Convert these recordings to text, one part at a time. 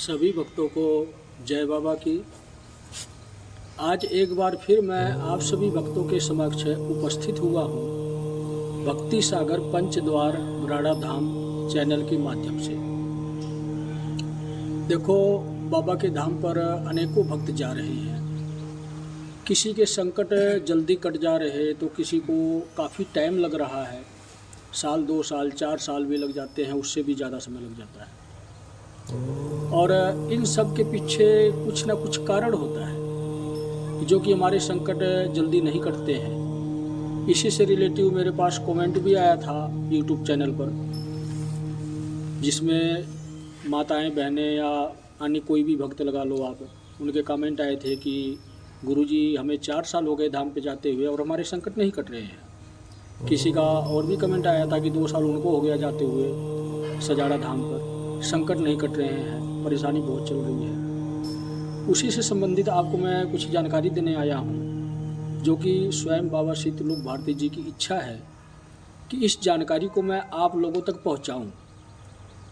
सभी भक्तों को जय बाबा की। आज एक बार फिर मैं आप सभी भक्तों के समक्ष उपस्थित हुआ हूँ भक्ति सागर पंचद्वार बराड़ा धाम चैनल के माध्यम से। देखो, बाबा के धाम पर अनेकों भक्त जा रहे हैं। किसी के संकट जल्दी कट जा रहे तो किसी को काफ़ी टाइम लग रहा है, साल 2 साल 4 साल भी लग जाते हैं, उससे भी ज़्यादा समय लग जाता है। और इन सब के पीछे कुछ ना कुछ कारण होता है जो कि हमारे संकट जल्दी नहीं कटते हैं। इसी से रिलेटिव मेरे पास कमेंट भी आया था यूट्यूब चैनल पर, जिसमें माताएं बहनें या अन्य कोई भी भक्त लगा लो आप, उनके कमेंट आए थे कि गुरुजी हमें 4 साल हो गए धाम पे जाते हुए और हमारे संकट नहीं कट रहे हैं। किसी का और भी कमेंट आया था कि 2 साल उनको हो गया जाते हुए सजाड़ा धाम पर, संकट नहीं कट रहे हैं, परेशानी बहुत चल रही है। उसी से संबंधित आपको मैं कुछ जानकारी देने आया हूँ, जो कि स्वयं बाबा शीतलोक भारती जी की इच्छा है कि इस जानकारी को मैं आप लोगों तक पहुँचाऊँ,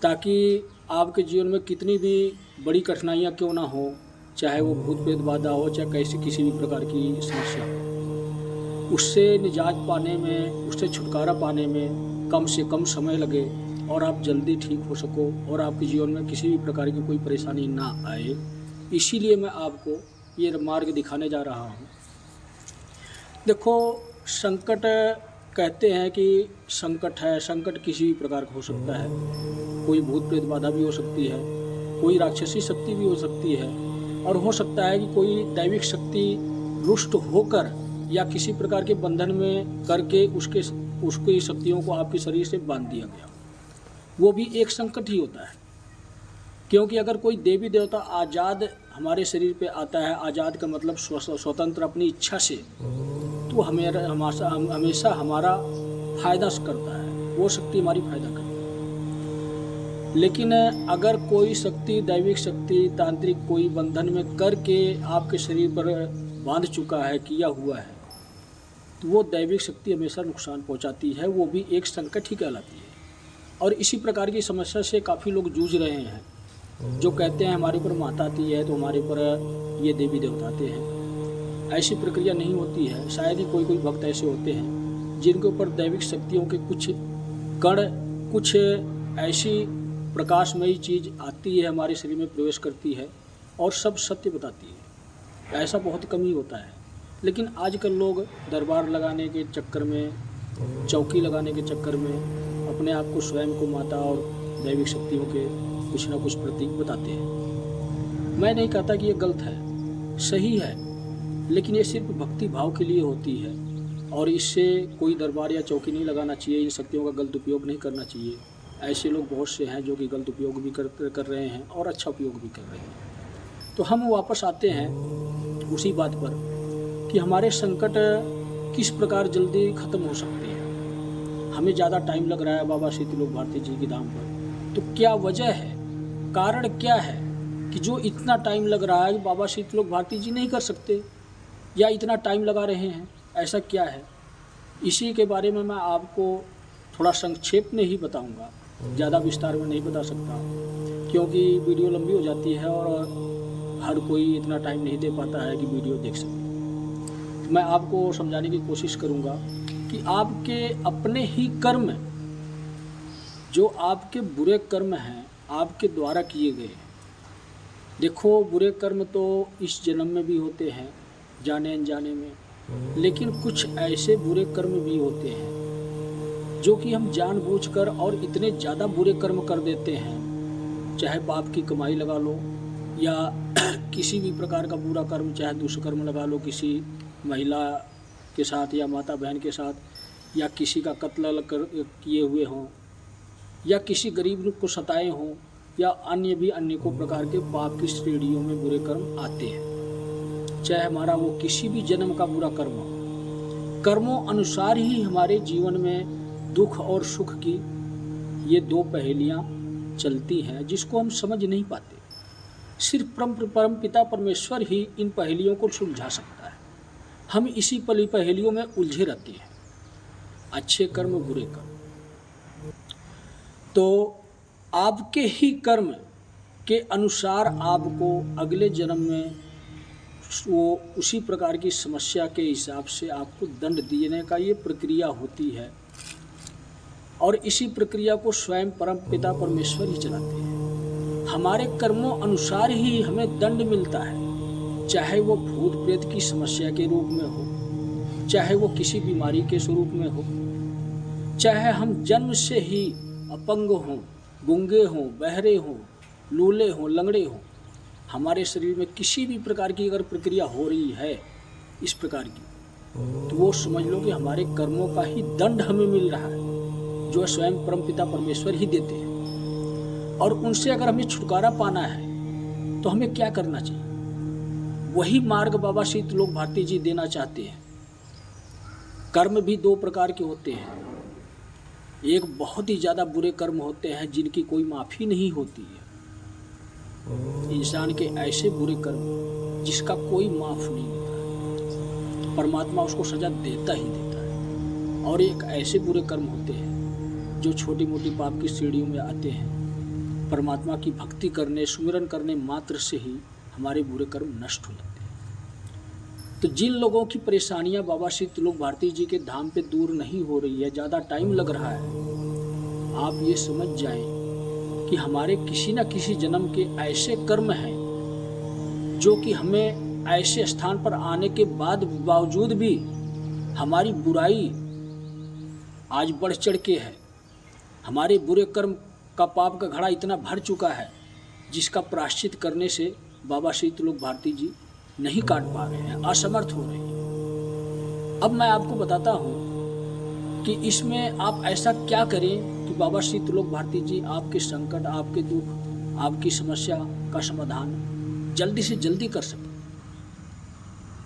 ताकि आपके जीवन में कितनी भी बड़ी कठिनाइयाँ क्यों ना हो, चाहे वो भूत प्रेत बाधा हो, चाहे कैसी किसी भी प्रकार की समस्या हो, उससे निजात पाने में, उससे छुटकारा पाने में कम से कम समय लगे और आप जल्दी ठीक हो सको और आपके जीवन में किसी भी प्रकार की कोई परेशानी ना आए। इसीलिए मैं आपको ये मार्ग दिखाने जा रहा हूँ। देखो, संकट कहते हैं कि संकट है, संकट किसी भी प्रकार का हो सकता है। कोई भूत प्रेत बाधा भी हो सकती है, कोई राक्षसी शक्ति भी हो सकती है, और हो सकता है कि कोई दैविक शक्ति रुष्ट होकर या किसी प्रकार के बंधन में करके उसकी शक्तियों को आपके शरीर से बांध दिया गया, वो भी एक संकट ही होता है। क्योंकि अगर कोई देवी देवता आज़ाद हमारे शरीर पे आता है, आज़ाद का मतलब स्वतंत्र अपनी इच्छा से, तो हमेशा हमारा फायदा करता है, वो शक्ति हमारी फायदा करती है। लेकिन अगर कोई शक्ति, दैविक शक्ति, तांत्रिक कोई बंधन में करके आपके शरीर पर बांध चुका है, किया हुआ है, तो वो दैविक शक्ति हमेशा नुकसान पहुंचाती है, वो भी एक संकट ही कहलाती है। और इसी प्रकार की समस्या से काफ़ी लोग जूझ रहे हैं, जो कहते हैं हमारे ऊपर माता आती है तो हमारे ऊपर ये देवी देवता आते हैं। ऐसी प्रक्रिया नहीं होती है। शायद ही कोई भक्त ऐसे होते हैं जिनके ऊपर दैविक शक्तियों के कुछ कण, कुछ ऐसी प्रकाशमयी चीज़ आती है, हमारे शरीर में प्रवेश करती है और सब सत्य बताती है। ऐसा बहुत कम ही होता है। लेकिन आजकल लोग दरबार लगाने के चक्कर में, चौकी लगाने के चक्कर में अपने आप को, स्वयं को माता और दैविक शक्तियों के कुछ ना कुछ प्रतीक बताते हैं। मैं नहीं कहता कि ये गलत है, सही है, लेकिन ये सिर्फ भक्ति भाव के लिए होती है और इससे कोई दरबार या चौकी नहीं लगाना चाहिए। इन शक्तियों का गलत उपयोग नहीं करना चाहिए। ऐसे लोग बहुत से हैं जो कि गलत उपयोग भी कर रहे हैं और अच्छा उपयोग भी कर रहे हैं। तो हम वापस आते हैं उसी बात पर कि हमारे संकट किस प्रकार जल्दी ख़त्म हो सकते हैं। हमें ज़्यादा टाइम लग रहा है बाबा शीतलोक भारती जी की धाम पर, तो क्या वजह है, कारण क्या है कि जो इतना टाइम लग रहा है कि बाबा शीतलोक भारती जी नहीं कर सकते या इतना टाइम लगा रहे हैं, ऐसा क्या है? इसी के बारे में मैं आपको थोड़ा संक्षेप में ही बताऊंगा, ज़्यादा विस्तार में नहीं बता सकता, क्योंकि वीडियो लंबी हो जाती है और हर कोई इतना टाइम नहीं दे पाता है कि वीडियो देख सके। मैं आपको समझाने की कोशिश करूंगा कि आपके अपने ही कर्म, जो आपके बुरे कर्म हैं, आपके द्वारा किए गए। देखो, बुरे कर्म तो इस जन्म में भी होते हैं, जाने अनजाने में, लेकिन कुछ ऐसे बुरे कर्म भी होते हैं जो कि हम जानबूझकर और इतने ज़्यादा बुरे कर्म कर देते हैं, चाहे पाप की कमाई लगा लो या किसी भी प्रकार का बुरा कर्म, चाहे दुष्कर्म लगा लो, किसी महिला के साथ या माता बहन के साथ, या किसी का कत्ल किए हुए हों, या किसी गरीब को सताए हों, या अन्य भी अनेकों प्रकार के पाप की श्रेणियों में बुरे कर्म आते हैं। चाहे हमारा वो किसी भी जन्म का बुरा कर्म हो, कर्मों अनुसार ही हमारे जीवन में दुख और सुख की ये 2 पहेलियाँ चलती हैं, जिसको हम समझ नहीं पाते। सिर्फ परम पिता परमेश्वर ही इन पहेलियों को सुलझा सकता है। हम इसी पहेलियों में उलझे रहते हैं, अच्छे कर्म बुरे कर्म। तो आपके ही कर्म के अनुसार आपको अगले जन्म में वो उसी प्रकार की समस्या के हिसाब से आपको दंड देने का ये प्रक्रिया होती है। और इसी प्रक्रिया को स्वयं परम पिता परमेश्वर ही चलाते हैं। हमारे कर्मों अनुसार ही हमें दंड मिलता है, चाहे वो भूत प्रेत की समस्या के रूप में हो, चाहे वो किसी बीमारी के स्वरूप में हो, चाहे हम जन्म से ही अपंग हों, गूंगे हों, बहरे हों, लूले हों, लंगड़े हों, हमारे शरीर में किसी भी प्रकार की अगर प्रक्रिया हो रही है इस प्रकार की, तो वो समझ लो कि हमारे कर्मों का ही दंड हमें मिल रहा है, जो स्वयं परमपिता परमेश्वर ही देते हैं। और उनसे अगर हमें छुटकारा पाना है तो हमें क्या करना चाहिए? वही मार्ग बाबा श्री त्रिलोक भारती जी देना चाहते हैं। कर्म भी दो प्रकार के होते हैं। एक बहुत ही ज़्यादा बुरे कर्म होते हैं जिनकी कोई माफ़ी नहीं होती है। इंसान के ऐसे बुरे कर्म जिसका कोई माफ़ नहीं होता है, परमात्मा उसको सजा देता ही देता है। और एक ऐसे बुरे कर्म होते हैं जो छोटी मोटी पाप की सीढ़ियों में आते हैं। परमात्मा की भक्ति करने, सुमिरन करने मात्र से ही हमारे बुरे कर्म नष्ट हो जाते हैं। तो जिन लोगों की परेशानियां बाबा श्री त्रिलोक भारती जी के धाम पे दूर नहीं हो रही है, ज़्यादा टाइम लग रहा है, आप ये समझ जाएं कि हमारे किसी न किसी जन्म के ऐसे कर्म हैं जो कि हमें ऐसे स्थान पर आने के बावजूद भी हमारी बुराई आज बढ़ चढ़ के है। हमारे बुरे कर्म का पाप का घड़ा इतना भर चुका है जिसका प्रायश्चित करने से बाबा श्री त्रिलोक भारती जी नहीं काट पा रहे हैं, असमर्थ हो रहे हैं। अब मैं आपको बताता हूँ कि इसमें आप ऐसा क्या करें कि बाबा श्री त्रिलोक भारती जी आपके संकट, आपके दुख, आपकी समस्या का समाधान जल्दी से जल्दी कर सकें।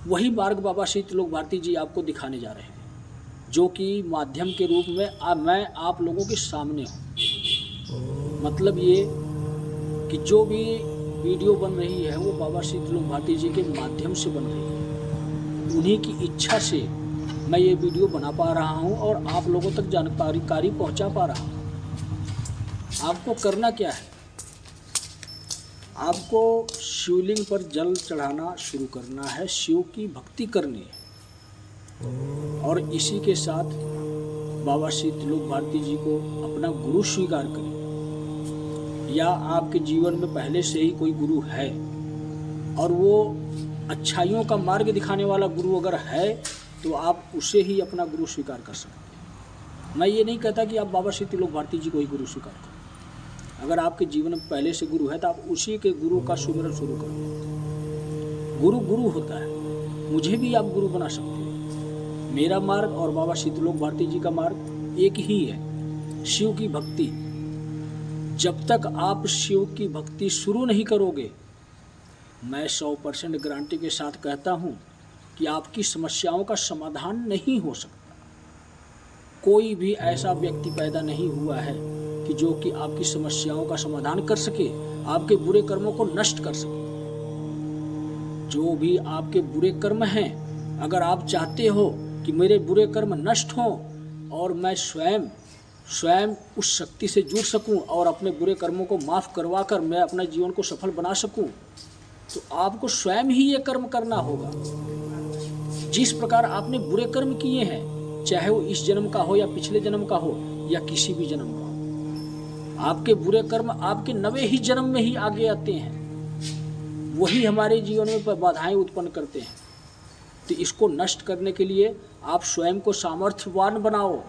वही मार्ग बाबा श्री त्रिलोक भारती जी आपको दिखाने जा रहे हैं, जो कि माध्यम के रूप में मैं आप लोगों के सामने हूँ। मतलब ये कि जो भी वीडियो बन रही है वो बाबा श्री त्रिलोक भारती जी के माध्यम से बन रही है। उन्हीं की इच्छा से मैं ये वीडियो बना पा रहा हूँ और आप लोगों तक जानकारी पहुँचा पा रहा हूँ। आपको करना क्या है? आपको शिवलिंग पर जल चढ़ाना शुरू करना है, शिव की भक्ति करनी है और इसी के साथ बाबा श्री त्रिलोक भारती जी को अपना गुरु स्वीकार करें। या आपके जीवन में पहले से ही कोई गुरु है और वो अच्छाइयों का मार्ग दिखाने वाला गुरु अगर है तो आप उसे ही अपना गुरु स्वीकार कर सकते हैं। मैं ये नहीं कहता कि आप बाबा श्री त्रिलोक भारती जी को ही गुरु स्वीकार करें। अगर आपके जीवन में पहले से गुरु है तो आप उसी के गुरु का सुमिरन शुरू करें। गुरु गुरु होता है, मुझे भी आप गुरु बना सकते हैं। मेरा मार्ग और बाबा श्री त्रिलोक भारती जी का मार्ग एक ही है, शिव की भक्ति। जब तक आप शिव की भक्ति शुरू नहीं करोगे, मैं 100% गारंटी के साथ कहता हूँ कि आपकी समस्याओं का समाधान नहीं हो सकता। कोई भी ऐसा व्यक्ति पैदा नहीं हुआ है कि जो कि आपकी समस्याओं का समाधान कर सके, आपके बुरे कर्मों को नष्ट कर सके। जो भी आपके बुरे कर्म हैं, अगर आप चाहते हो कि मेरे बुरे कर्म नष्ट हों और मैं स्वयं उस शक्ति से जुड़ सकूं और अपने बुरे कर्मों को माफ़ करवा कर मैं अपना जीवन को सफल बना सकूं, तो आपको स्वयं ही ये कर्म करना होगा। जिस प्रकार आपने बुरे कर्म किए हैं, चाहे वो इस जन्म का हो या पिछले जन्म का हो या किसी भी जन्म का हो, आपके बुरे कर्म आपके नवे ही जन्म में ही आगे आते हैं। वही हमारे जीवन में बाधाएं उत्पन्न करते हैं। तो इसको नष्ट करने के लिए आप स्वयं को सामर्थ्यवान बनाओ,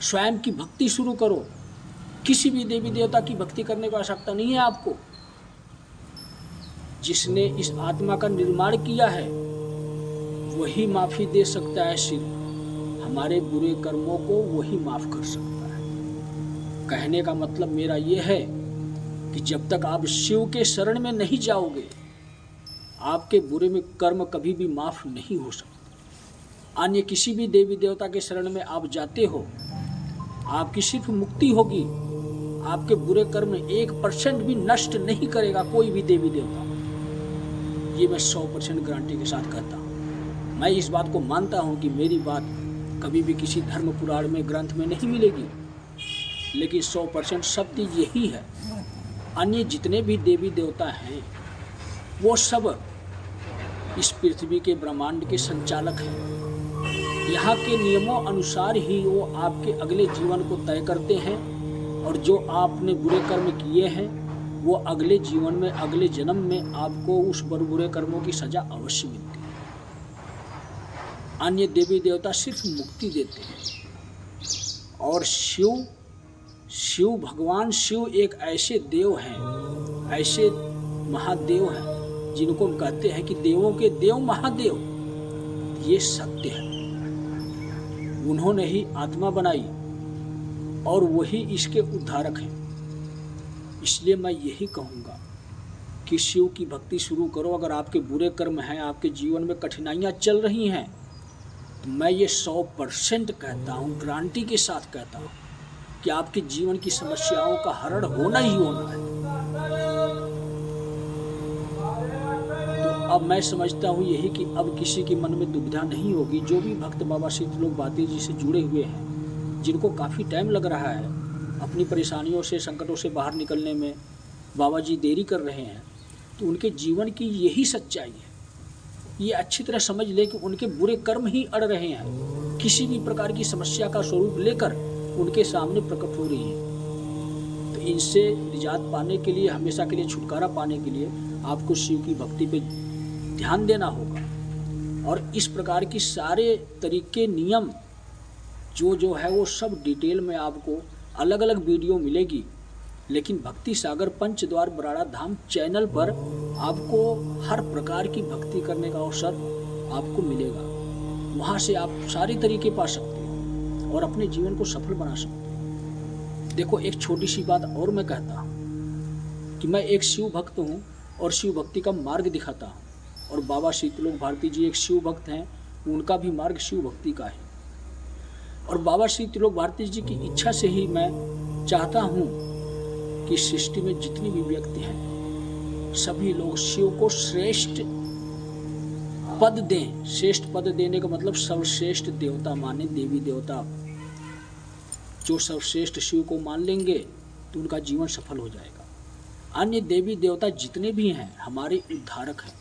स्वयं की भक्ति शुरू करो। किसी भी देवी देवता की भक्ति करने की आवश्यकता नहीं है आपको। जिसने इस आत्मा का निर्माण किया है वही माफ़ी दे सकता है। सिर्फ हमारे बुरे कर्मों को वही माफ़ कर सकता है। कहने का मतलब मेरा ये है कि जब तक आप शिव के शरण में नहीं जाओगे, आपके बुरे में कर्म कभी भी माफ़ नहीं हो सकते। अन्य किसी भी देवी देवता के शरण में आप जाते हो, आपकी सिर्फ मुक्ति होगी। आपके बुरे कर्म 1% भी नष्ट नहीं करेगा कोई भी देवी देवता। ये मैं 100% गारंटी के साथ कहता हूँ। मैं इस बात को मानता हूँ कि मेरी बात कभी भी किसी धर्म पुराण में ग्रंथ में नहीं मिलेगी, लेकिन 100% सत्य यही है अन्य जितने भी देवी देवता हैं वो सब इस पृथ्वी के ब्रह्मांड के संचालक हैं। यहाँ के नियमों अनुसार ही वो आपके अगले जीवन को तय करते हैं, और जो आपने बुरे कर्म किए हैं वो अगले जीवन में, अगले जन्म में आपको उस बुरे कर्मों की सजा अवश्य मिलती है। अन्य देवी देवता सिर्फ मुक्ति देते हैं, और शिव भगवान शिव एक ऐसे देव हैं, ऐसे महादेव हैं जिनको हम कहते हैं कि देवों के देव महादेव। ये सत्य है, उन्होंने ही आत्मा बनाई और वही इसके उद्धारक हैं। इसलिए मैं यही कहूँगा कि शिव की भक्ति शुरू करो। अगर आपके बुरे कर्म हैं, आपके जीवन में कठिनाइयाँ चल रही हैं, तो मैं ये 100% कहता हूँ, गारंटी के साथ कहता हूँ कि आपके जीवन की समस्याओं का हरण होना ही होना है। तो अब मैं समझता हूँ यही कि अब किसी के मन में दुविधा नहीं होगी। जो भी भक्त बाबा शीतलोक भारती जी से जुड़े हुए हैं, जिनको काफ़ी टाइम लग रहा है अपनी परेशानियों से, संकटों से बाहर निकलने में, बाबा जी देरी कर रहे हैं, तो उनके जीवन की यही सच्चाई है। ये अच्छी तरह समझ लें कि उनके बुरे कर्म ही अड़ रहे हैं, किसी भी प्रकार की समस्या का स्वरूप लेकर उनके सामने प्रकट हो रही है। तो इनसे निजात पाने के लिए, हमेशा के लिए छुटकारा पाने के लिए आपको शिव की भक्ति पे ध्यान देना होगा। और इस प्रकार की सारे तरीके, नियम जो है वो सब डिटेल में आपको अलग अलग वीडियो मिलेगी। लेकिन भक्ति सागर पंचद्वार बराड़ा धाम चैनल पर आपको हर प्रकार की भक्ति करने का अवसर आपको मिलेगा। वहाँ से आप सारे तरीके पा सकते हैं और अपने जीवन को सफल बना सकते हैं। देखो, एक छोटी सी बात और मैं कहता हूँ कि मैं एक शिव भक्त हूँ और शिव भक्ति का मार्ग दिखाता हूँ, और बाबा शीतलोक भारती जी एक शिव भक्त हैं, उनका भी मार्ग शिव भक्ति का है। और बाबा शीतलोक भारती जी की इच्छा से ही मैं चाहता हूँ कि सृष्टि में जितनी भी व्यक्ति हैं, सभी लोग शिव को श्रेष्ठ पद दें। श्रेष्ठ पद देने का मतलब सर्वश्रेष्ठ देवता माने, देवी देवता। जो सर्वश्रेष्ठ शिव को मान लेंगे तो उनका जीवन सफल हो जाएगा। अन्य देवी देवता जितने भी हैं हमारे उद्धारक हैं।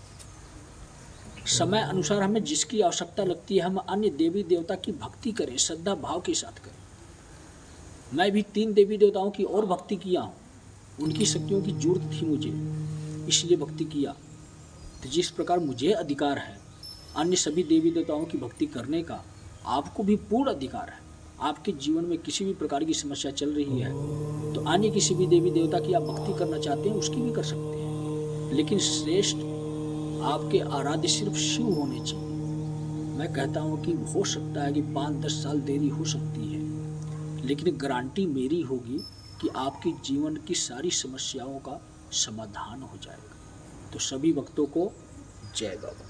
समय अनुसार हमें जिसकी आवश्यकता लगती है, हम अन्य देवी देवता की भक्ति करें, श्रद्धा भाव के साथ करें। मैं भी 3 देवी देवताओं की और भक्ति किया हूँ, उनकी शक्तियों की जरूरत थी मुझे, इसलिए भक्ति किया। तो जिस प्रकार मुझे अधिकार है अन्य सभी देवी देवताओं की भक्ति करने का, आपको भी पूर्ण अधिकार है। आपके जीवन में किसी भी प्रकार की समस्या चल रही है तो अन्य किसी भी देवी देवता की आप भक्ति करना चाहते हैं, उसकी भी कर सकते हैं, लेकिन श्रेष्ठ आपके आराध्य सिर्फ शिव होने चाहिए। मैं कहता हूँ कि हो सकता है कि 5-10 साल देरी हो सकती है, लेकिन गारंटी मेरी होगी कि आपके जीवन की सारी समस्याओं का समाधान हो जाएगा। तो सभी भक्तों को जय बाबा।